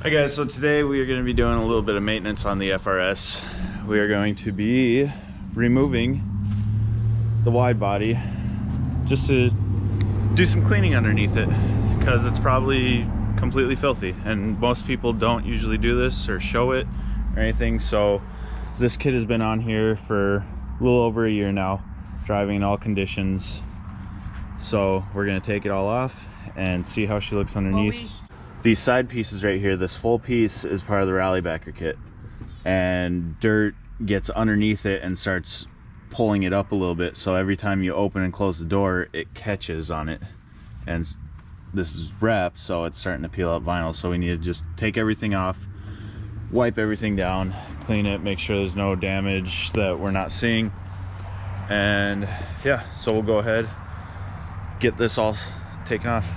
Hi guys, so today we are going to be doing a little bit of maintenance on the FRS. We are going to be removing the wide body just to do some cleaning underneath it because it's probably completely filthy and most people don't usually do this or show it or anything. So this kit has been on here for a little over a year now, driving in all conditions. So we're going to take it all off and see how she looks underneath. These side pieces right here, this full piece is part of the rally backer kit, and dirt gets underneath it and starts pulling it up a little bit, so every time you open and close the door it catches on it, and this is wrapped, so it's starting to peel up vinyl. So we need to just take everything off, wipe everything down, clean it, make sure there's no damage that we're not seeing, and yeah, so we'll go ahead, get this all taken off.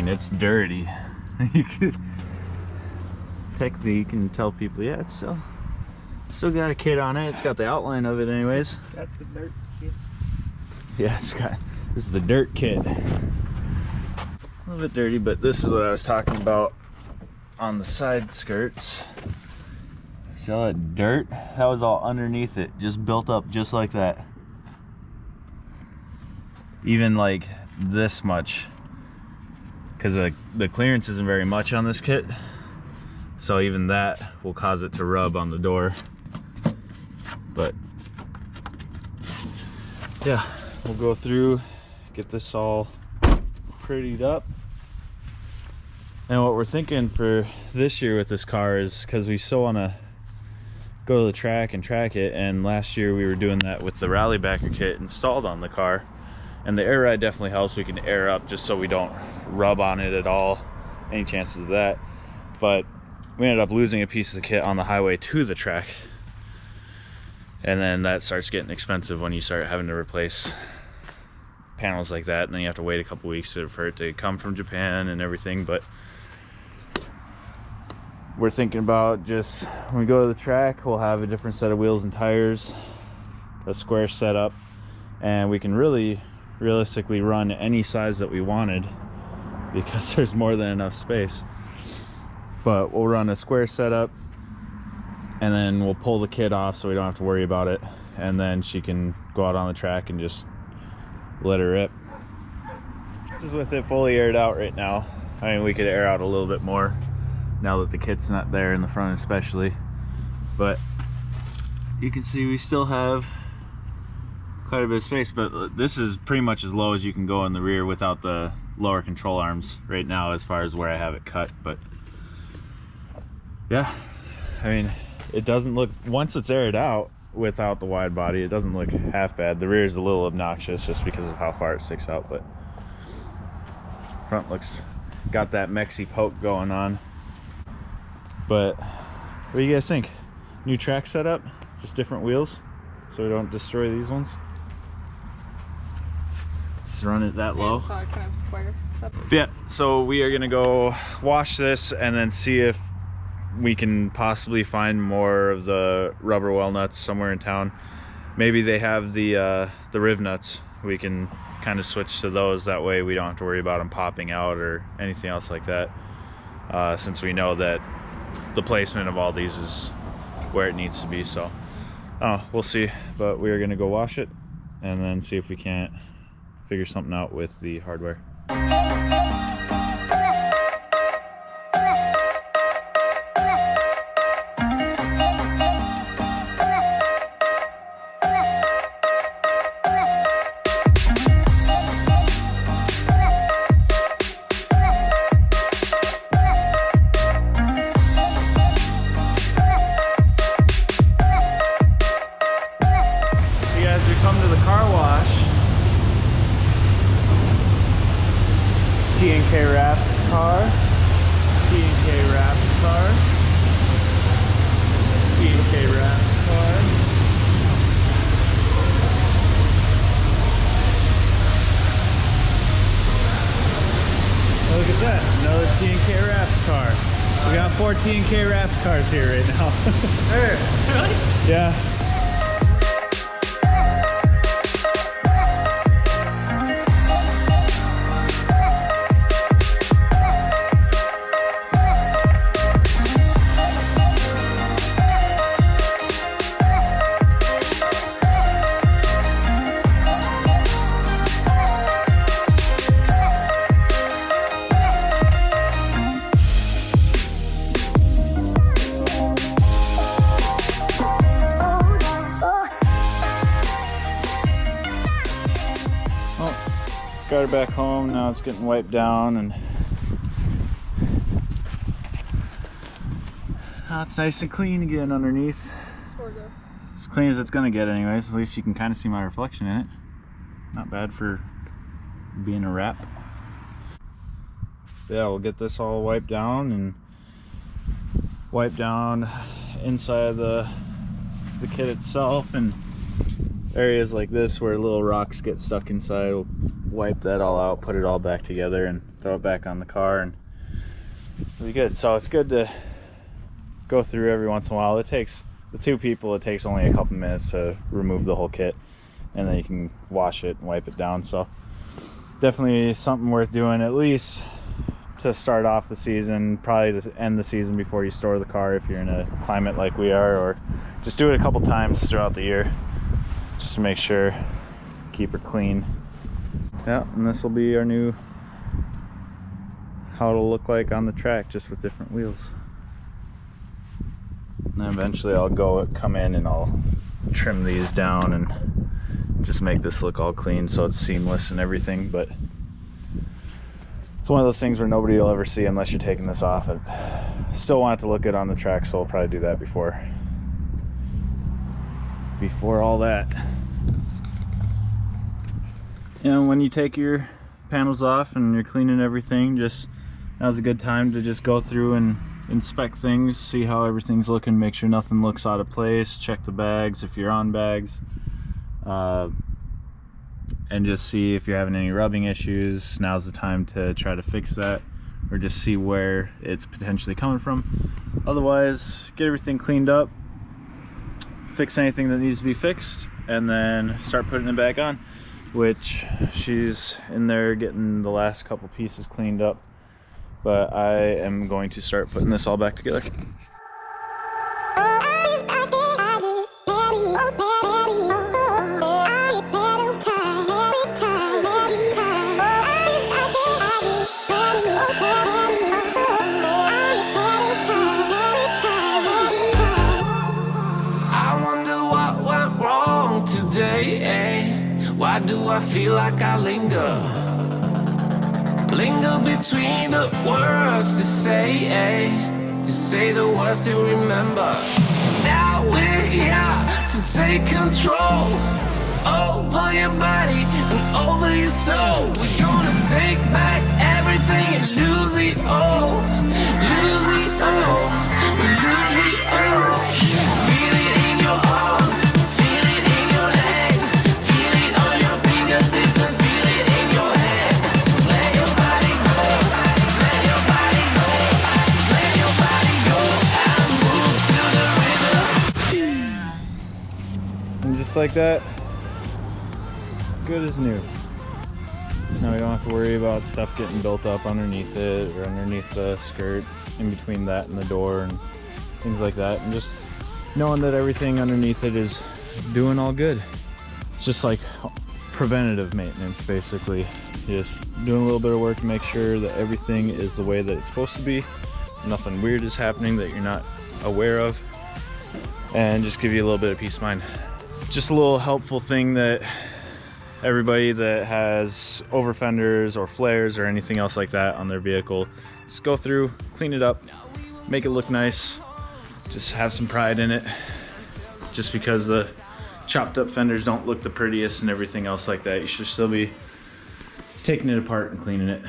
It's dirty. Technically you can tell people, yeah, it's still got a kit on it. It's got the outline of it anyways. That's the dirt kit. Yeah, this is the dirt kit. A little bit dirty, but this is what I was talking about on the side skirts. See all that dirt? That was all underneath it, just built up just like that. Even like this much. Because the clearance isn't very much on this kit, so even that will cause it to rub on the door. But yeah, we'll go through, get this all prettied up. And what we're thinking for this year with this car is, because we still want to go to the track and track it, and last year we were doing that with the rally backer kit installed on the car. And the air ride definitely helps. We can air up just so we don't rub on it at all, any chances of that. But we ended up losing a piece of the kit on the highway to the track, and then that starts getting expensive when you start having to replace panels like that, and then you have to wait a couple weeks for it to come from Japan and everything. But we're thinking about, just when we go to the track, we'll have a different set of wheels and tires, a square setup, and we can realistically run any size that we wanted because there's more than enough space. But we'll run a square setup, and then we'll pull the kit off so we don't have to worry about it, and then she can go out on the track and just let her rip. This is with it fully aired out right now. I mean, we could air out a little bit more now that the kit's not there in the front especially, but you can see we still have quite a bit of space. But this is pretty much as low as you can go in the rear without the lower control arms right now, as far as where I have it cut. But yeah, I mean, it doesn't look, once it's aired out without the wide body, it doesn't look half bad. The rear is a little obnoxious just because of how far it sticks out, but front looks, got that Mexi poke going on. But what do you guys think? New track setup, just different wheels so we don't destroy these ones. Just run it that low. So I kind of square. Yeah, so we are gonna go wash this and then see if we can possibly find more of the rubber well nuts somewhere in town. Maybe they have the riv nuts. We can kind of switch to those. That way we don't have to worry about them popping out or anything else like that. Since we know that the placement of all these is where it needs to be. So we'll see, but we are gonna go wash it and then see if we can't figure something out with the hardware. car wash. T&K Wraps car. T&K Wraps car. T&K Wraps car. Oh, look at that, another T&K Wraps car. We got 4 T&K Wraps cars here right now. Hey, really? Yeah. Got her back home, now it's getting wiped down, and now it's nice and clean again underneath. Sort of. As clean as it's gonna get anyways, at least you can kind of see my reflection in it. Not bad for being a wrap. Yeah, we'll get this all wiped down and wipe down inside the kit itself, and areas like this where little rocks get stuck inside, we'll wipe that all out, put it all back together, and throw it back on the car, and it'll be good. So it's good to go through every once in a while. It takes the 2 people, it takes only a couple minutes to remove the whole kit, and then you can wash it and wipe it down. So definitely something worth doing, at least to start off the season, probably to end the season before you store the car if you're in a climate like we are, or just do it a couple times throughout the year just to make sure, keep her clean. Yeah, and this will be our new, how it'll look like on the track, just with different wheels. And then eventually I'll come in and I'll trim these down and just make this look all clean so it's seamless and everything. But it's one of those things where nobody will ever see unless you're taking this off. I still want it to look good on the track, so I'll probably do that before all that. And when you take your panels off and you're cleaning everything, just now's a good time to just go through and inspect things, see how everything's looking, make sure nothing looks out of place, check the bags if you're on bags, and just see if you're having any rubbing issues. Now's the time to try to fix that, or just see where it's potentially coming from. Otherwise, get everything cleaned up, fix anything that needs to be fixed, and then start putting it back on, which she's in there getting the last couple pieces cleaned up, but I am going to start putting this all back together. Why do I feel like I linger between the words to say the words to remember. Now we're here to take control over your body and over your soul. We're gonna take back everything and lose it all, lose it all, lose it all. Feel it in your arms, feel it in your legs, feel it on your fingertips and feel it in your head. Just let your body go, just let your body go, just let your body go and move to the rhythm. And just like that, good as new. Now we don't have to worry about stuff getting built up underneath it or underneath the skirt, in between that and the door and things like that, and just knowing that everything underneath it is doing all good. It's just like preventative maintenance, basically. Just doing a little bit of work to make sure that everything is the way that it's supposed to be, nothing weird is happening that you're not aware of, and just give you a little bit of peace of mind. Just a little helpful thing that everybody that has over fenders or flares or anything else like that on their vehicle, just go through, clean it up, make it look nice, just have some pride in it, just because the chopped up fenders don't look the prettiest and everything else like that. You should still be taking it apart and cleaning it.